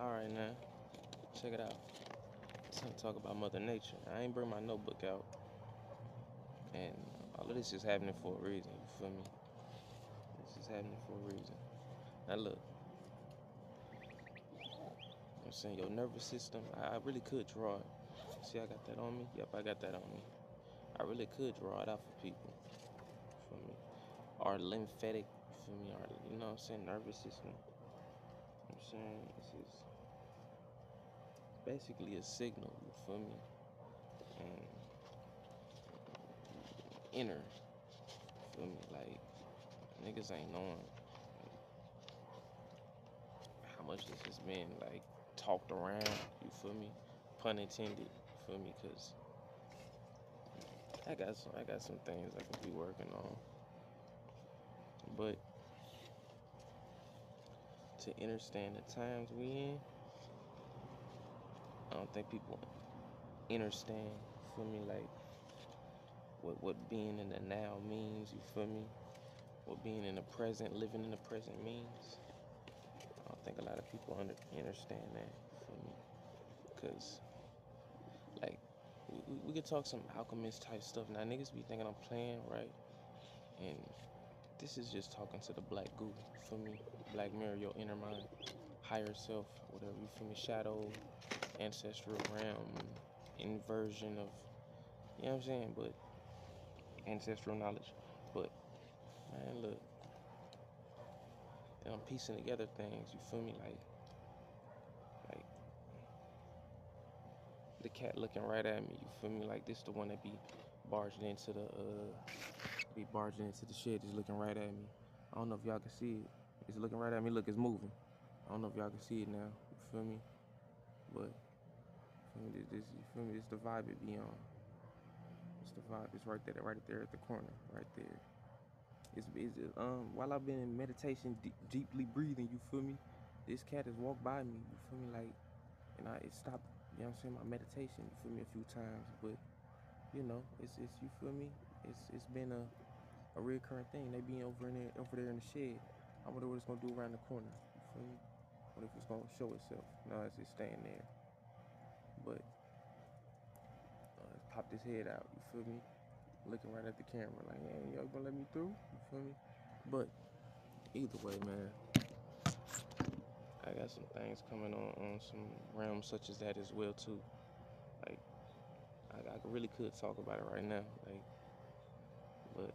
Alright now, check it out. Time to talk about Mother Nature. I ain't bring my notebook out. And all of this is happening for a reason, you feel me? This is happening for a reason. Now look, I'm saying your nervous system, I really could draw it. See I got that on me? Yep, I got that on me. I really could draw it out for people. You feel me? Our lymphatic, you feel me? Our, you know what I'm saying, nervous system. You know what I'm saying? This is basically a signal, you feel me? And inner, you feel me? Like, niggas ain't knowing how much this has been like talked around, you feel me? Pun intended, you feel me? Cause I got some things I could be working on. But to understand the times we in, I don't think people understand, you feel me, like what being in the now means, you feel me? What being in the present, living in the present means. I don't think a lot of people understand that, you feel me? Cause like we could talk some alchemist type stuff. Now niggas be thinking I'm playing, right? And this is just talking to the black goo, you feel me? Black mirror, your inner mind, higher self, whatever, you feel me? Shadow, ancestral realm, inversion of, you know what I'm saying? But ancestral knowledge. But man, look, and I'm piecing together things, you feel me? Like the cat looking right at me, you feel me? Like this the one that be barging into the shed, just looking right at me. I don't know if y'all can see it. It's looking right at me. Look, it's moving. I don't know if y'all can see it now. You feel me? But feel me, you feel me? It's the vibe it be on. It's the vibe. It's right there at the corner, right there. While I've been in meditation, deeply breathing. You feel me? This cat has walked by me. You feel me? Like, and it stopped. You know what I'm saying? My meditation. You feel me? A few times, but you know, it's you feel me? It's been a recurring thing. They be over there in the shed. I wonder what it's gonna do around the corner. You feel me? What if it's gonna show itself? No, it's just staying there. But it's popped his head out. You feel me? Looking right at the camera, like, hey, y'all gonna let me through? You feel me? But either way, man, I got some things coming on some realms such as that as well too. Like, I really could talk about it right now, like, but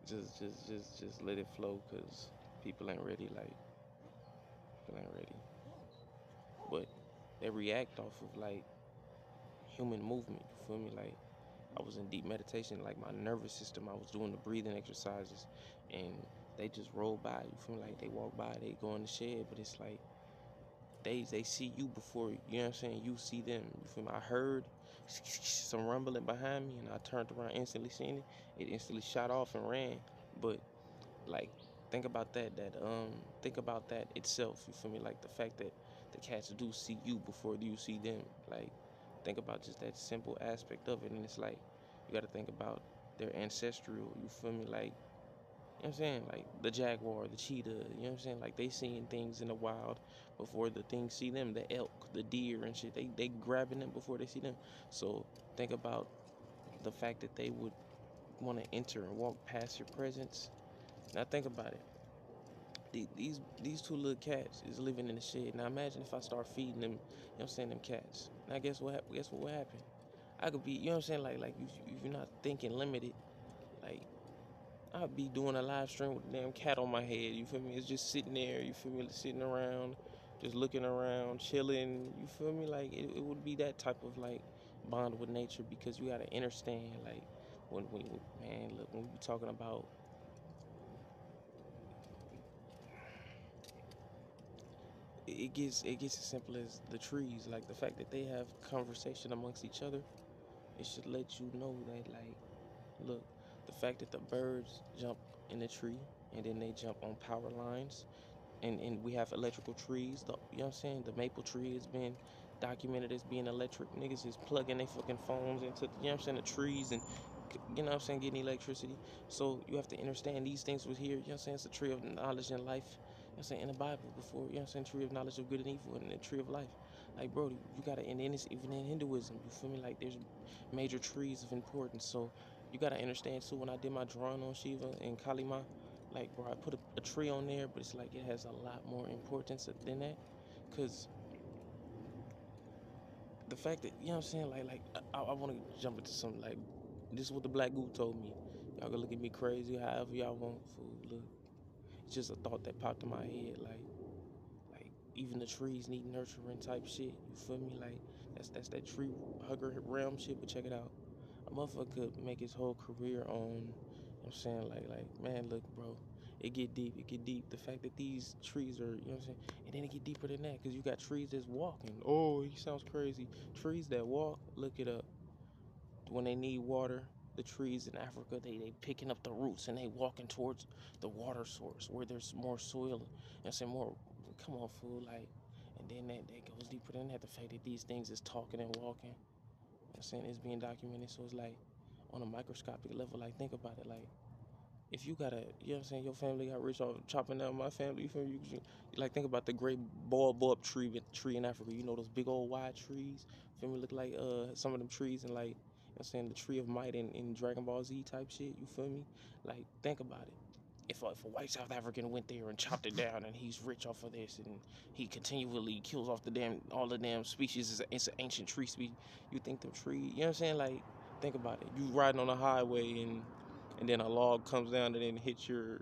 just let it flow, cause people ain't ready. Like, people ain't ready. But they react off of like human movement. You feel me? Like I was in deep meditation, like my nervous system. I was doing the breathing exercises, and they just roll by. You feel me? Like they walk by, they go in the shed, but it's like they see you before, you know what I'm saying, you see them. You feel me? I heard some rumbling behind me, and I turned around instantly, seeing it. It instantly shot off and ran. But like, think about think about that itself. You feel me? Like the fact that the cats do see you before you see them. Like, think about just that simple aspect of it, and it's like you got to think about their ancestral. You feel me? Like, you know what I'm saying? Like the jaguar, the cheetah, you know what I'm saying? Like they seeing things in the wild before the things see them. The elk, the deer and shit, they grabbing them before they see them. So think about the fact that they would want to enter and walk past your presence. Now think about it. These two little cats is living in the shed. Now imagine if I start feeding them, you know what I'm saying, them cats. Now guess what would happen? I could be, you know what I'm saying, like if you're not thinking limited, like I'll be doing a live stream with a damn cat on my head. You feel me? It's just sitting there. You feel me? Sitting around, just looking around, chilling. You feel me? Like it would be that type of like bond with nature, because you gotta understand, like when man, look, when we talking about, it gets as simple as the trees. Like the fact that they have conversation amongst each other, it should let you know that, like, look, the fact that the birds jump in the tree and then they jump on power lines, and we have electrical trees. You know what I'm saying? The maple tree has been documented as being electric. Niggas is plugging their fucking phones into, you know what I'm saying, the trees, and you know what I'm saying, getting electricity. So you have to understand these things was here. You know what I'm saying? It's a tree of knowledge and life. I'm saying, in the Bible before, you know what I'm saying, tree of knowledge of good and evil and the tree of life. Like, bro, you gotta, and then it's even in Hinduism, you feel me? Like, there's major trees of importance. So you gotta understand too. When I did my drawing on Shiva and Kalima, like, bro, I put a tree on there, but it's like it has a lot more importance than that, cause the fact that, you know what I'm saying, I want to jump into something like this is what the Black Goo told me. Y'all can look at me crazy, however y'all want. Fool, look, it's just a thought that popped in my head, like even the trees need nurturing type shit. You feel me? Like that's that tree hugger realm shit. But check it out, a motherfucker could make his whole career on. You know what I'm saying, like man, look, bro. It get deep. It get deep. The fact that these trees are, you know what I'm saying, and then it get deeper than that, because you got trees that's walking. Oh, he sounds crazy. Trees that walk. Look it up. When they need water, the trees in Africa, they picking up the roots and they walking towards the water source where there's more soil and some more. Come on, fool, like, and then that goes deeper than that. The fact that these things is talking and walking, you know what I'm saying, it's being documented. So it's like on a microscopic level. Like, think about it. Like, if you got a, you know what I'm saying, your family got rich off chopping down my family, you feel me? Like, think about the great baobab tree in Africa. You know those big old wide trees? Feel me? Look like some of them trees and, like, you know what I'm saying, the tree of might in Dragon Ball Z type shit. You feel me? Like, think about it. If a white South African went there and chopped it down and he's rich off of this and he continually kills off all the damn species, it's an ancient tree species. You think them trees, you know what I'm saying? Like, think about it. You riding on a highway and then a log comes down and then hits your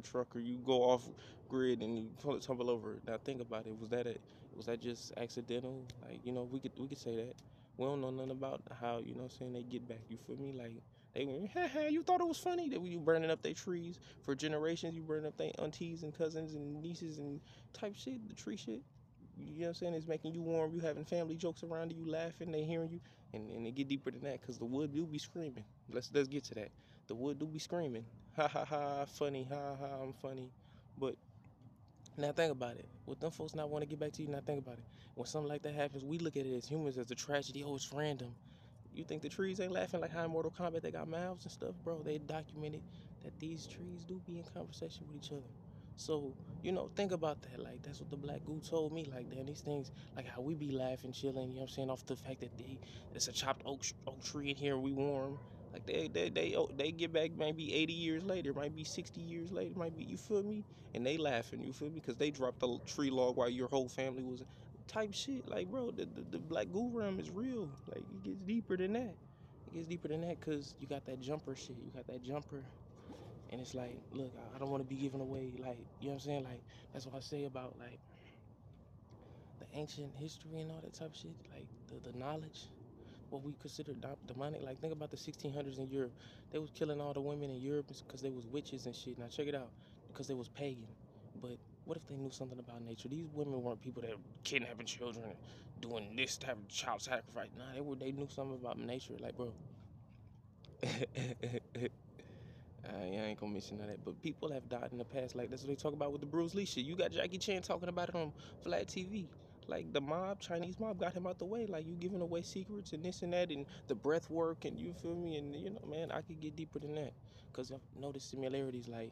truck, or you go off grid and you tumble over. Now think about it. Was that just accidental? Like, you know, we could say that. We don't know nothing about how, you know what I'm saying, they get back. You feel me? Like, they went, you thought it was funny that you burning up their trees for generations, you burning up their aunties and cousins and nieces and type shit, the tree shit. You know what I'm saying? It's making you warm. You having family jokes around you, laughing, they hearing you, and it get deeper than that, because the wood do be screaming. Let's get to that. The wood do be screaming. Ha ha ha, funny, ha ha, I'm funny. But now think about it. With them folks not want to get back to you, now think about it. When something like that happens, we look at it as humans as a tragedy. Oh, it's random. You think the trees ain't laughing like how in Mortal Kombat they got mouths and stuff, bro? They documented that these trees do be in conversation with each other. So, you know, think about that. Like, that's what the Black Goo told me. Like, damn, these things, like how we be laughing, chilling, you know what I'm saying, off the fact that it's a chopped oak tree in here, we warm. Like, they get back maybe 80 years later, might be 60 years later, might be, you feel me? And they laughing, you feel me? Because they dropped the tree log while your whole family was type shit. Like, bro, the Black Goo realm is real. Like, it gets deeper than that. It gets deeper than that, because you got that jumper shit. You got that jumper. And it's like, look, I don't want to be giving away, like, you know what I'm saying? Like, that's what I say about, like, the ancient history and all that type of shit. Like, the knowledge, what we consider demonic. Like, think about the 1600s in Europe. They was killing all the women in Europe because they was witches and shit. Now, check it out. Because they was pagan. But what if they knew something about nature? These women weren't people that were kidnapping children and doing this type of child sacrifice. Nah, they knew something about nature. Like, bro. I ain't gonna mention none of that, but people have died in the past. Like, that's what they talk about with the Bruce Lee shit. You got Jackie Chan talking about it on Flat TV. Like, the mob, Chinese mob, got him out the way. Like, you giving away secrets and this and that, and the breath work, and you feel me? And, you know, man, I could get deeper than that. Because I've noticed similarities. Like,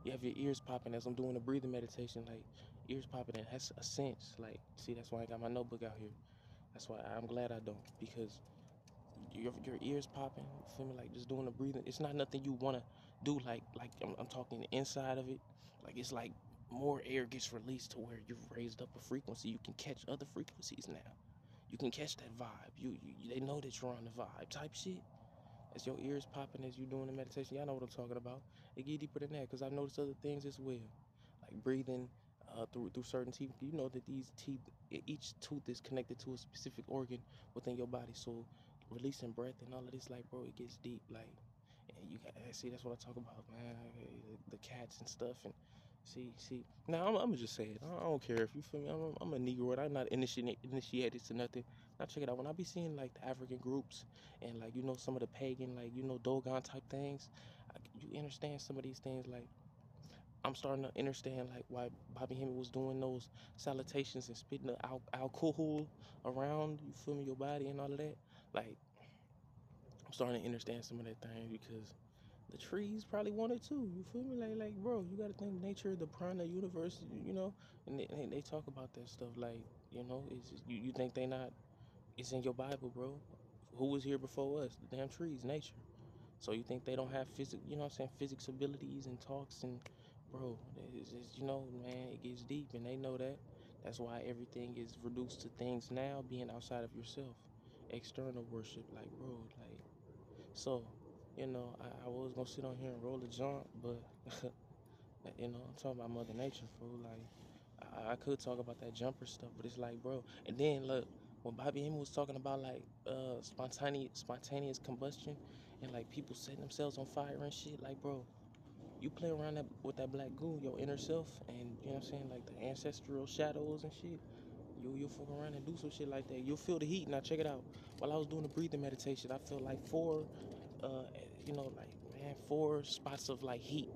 you have your ears popping as I'm doing a breathing meditation. Like, ears popping, and that's a sense. Like, see, that's why I got my notebook out here. That's why I'm glad I don't. Because your ears popping, you feel me? Like, just doing the breathing. It's not nothing you want to do. Like I'm talking the inside of it. Like, it's like more air gets released to where you've raised up a frequency. You can catch other frequencies now. You can catch that vibe. They know that you're on the vibe type shit. As your ears popping as you doing the meditation, y'all know what I'm talking about. It get deeper than that, because I've noticed other things as well, like breathing through certain teeth. You know that these teeth, each tooth is connected to a specific organ within your body. So releasing breath and all of this, like, bro, it gets deep. Like, and you got, see, that's what I talk about, man. The cats and stuff, and see. Now I'm gonna just say it. I don't care if you feel me. I'm a Negro. I'm not initiated to nothing. Now check it out. When I be seeing like the African groups and, like, you know, some of the pagan, like, you know, Dogon type things, you understand some of these things. Like, I'm starting to understand, like, why Bobby Hemming was doing those salutations and spitting the alcohol around, you feel me, your body and all of that. Like, I'm starting to understand some of that thing, because The trees probably want it too. You feel me? Like, bro, you gotta think nature, the prana universe, you know. And they talk about that stuff. Like, you know, you think they not? It's in your Bible, bro. Who was here before us? The damn trees, nature. So you think they don't have physics? You know what I'm saying? Physics abilities and talks and, bro, you know, man, it gets deep, and they know that. That's why everything is reduced to things now being outside of yourself, external worship. Like, bro, like. So, you know, I was gonna sit on here and roll a jump, but you know, I'm talking about Mother Nature, fool. Like, I could talk about that jumper stuff, but it's like, bro. And then look, when Bobby Hemming was talking about like spontaneous combustion and like people setting themselves on fire and shit, like, bro, you play around with that black goo, your inner self, and you know what I'm saying, like the ancestral shadows and shit. You'll fuck around and do some shit like that. You'll feel the heat. Now check it out. While I was doing the breathing meditation, I felt like you know, like, man, 4 spots of like heat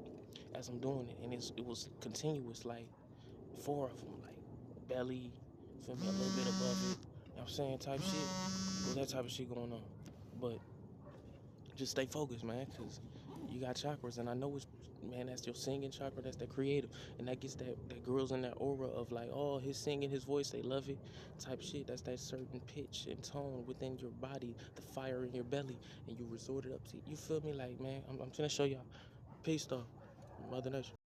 as I'm doing it, and it was continuous, like 4 of them, like belly, feel me, a little bit above it. You know what I'm saying, type shit. It was that type of shit going on, but just stay focused, man, because you got chakras, and I know it's, man, that's your singing chakra, that's the creative, and that gets that girls in that aura of like, oh, his singing, his voice, they love it, type shit. That's that certain pitch and tone within your body, the fire in your belly, and you resort it up to, you feel me, like, man, I'm finna show y'all. Peace though, Mother Nature.